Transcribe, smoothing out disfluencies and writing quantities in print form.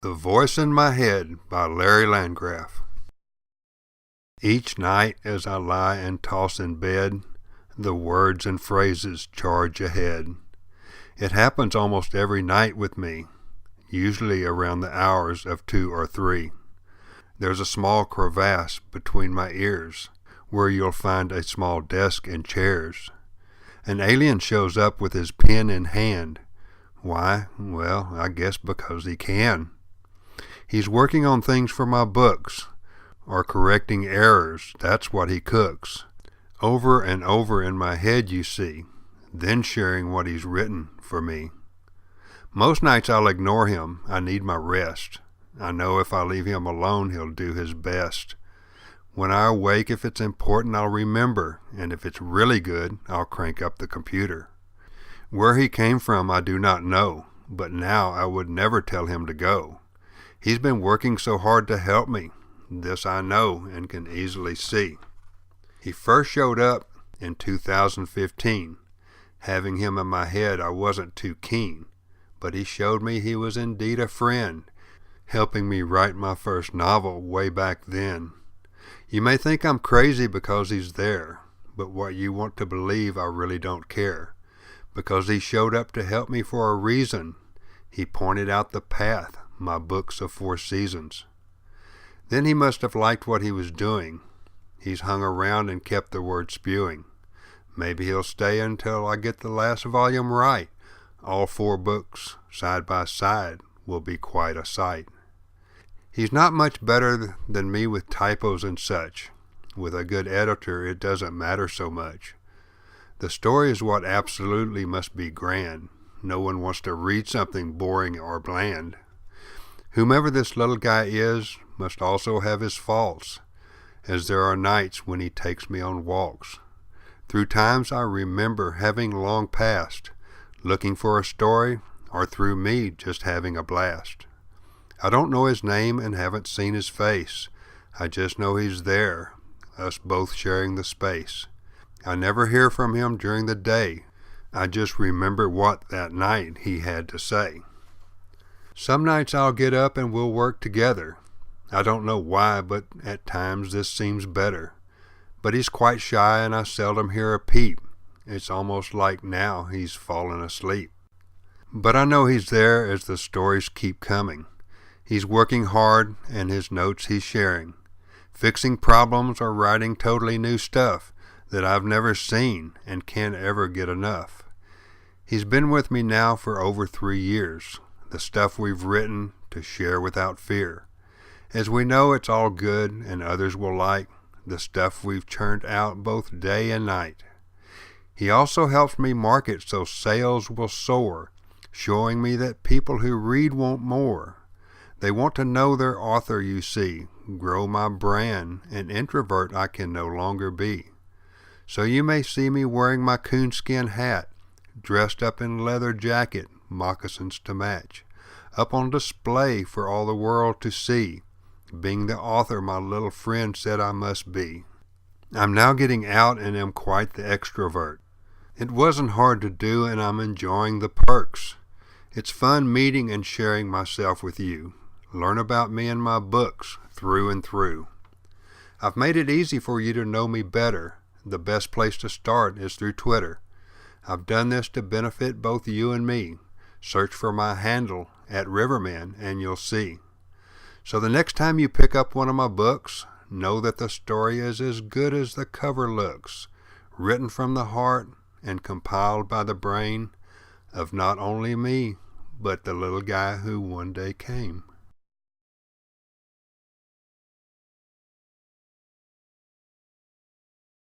The Voice in My Head by Larry Landgraf. Each night as I lie and toss in bed, the words and phrases charge ahead. It happens almost every night with me, usually around the hours of 2 or 3. There's a small crevasse between my ears, where you'll find a small desk and chairs. An alien shows up with his pen in hand. Why? Well, I guess because he can. He's working on things for my books, or correcting errors, that's what he cooks. Over and over in my head, you see, then sharing what he's written for me. Most nights I'll ignore him, I need my rest. I know if I leave him alone, he'll do his best. When I awake, if it's important, I'll remember, and if it's really good, I'll crank up the computer. Where he came from, I do not know, but now I would never tell him to go. He's been working so hard to help me. This I know and can easily see. He first showed up in 2015. Having him in my head, I wasn't too keen, but he showed me he was indeed a friend, helping me write my first novel way back then. You may think I'm crazy because he's there, but what you want to believe, I really don't care, because he showed up to help me for a reason. He pointed out the path, my books of 4 seasons. Then he must have liked what he was doing. He's hung around and kept the word spewing. Maybe he'll stay until I get the last volume right. All 4 books, side by side, will be quite a sight. He's not much better than me with typos and such. With a good editor, it doesn't matter so much. The story is what absolutely must be grand. No one wants to read something boring or bland. Whomever this little guy is must also have his faults, as there are nights when he takes me on walks. Through times I remember having long passed, looking for a story, or through me just having a blast. I don't know his name and haven't seen his face. I just know he's there, us both sharing the space. I never hear from him during the day. I just remember what that night he had to say. Some nights I'll get up and we'll work together. I don't know why, but at times this seems better. But he's quite shy and I seldom hear a peep. It's almost like now he's fallen asleep. But I know he's there as the stories keep coming. He's working hard and his notes he's sharing, fixing problems or writing totally new stuff that I've never seen and can't ever get enough. He's been with me now for over 3 years, the stuff we've written to share without fear. As we know it's all good and others will like the stuff we've churned out both day and night. He also helps me market so sales will soar, showing me that people who read want more. They want to know their author, you see, grow my brand, an introvert I can no longer be. So you may see me wearing my coonskin hat, dressed up in leather jacket, moccasins to match, up on display for all the world to see, being the author my little friend said I must be. I'm now getting out and am quite the extrovert. It wasn't hard to do and I'm enjoying the perks. It's fun meeting and sharing myself with you. Learn about me and my books through and through. I've made it easy for you to know me better. The best place to start is through Twitter. I've done this to benefit both you and me. Search for my handle at Riverman and you'll see. So the next time you pick up one of my books, know that the story is as good as the cover looks, written from the heart and compiled by the brain of not only me, but the little guy who one day came.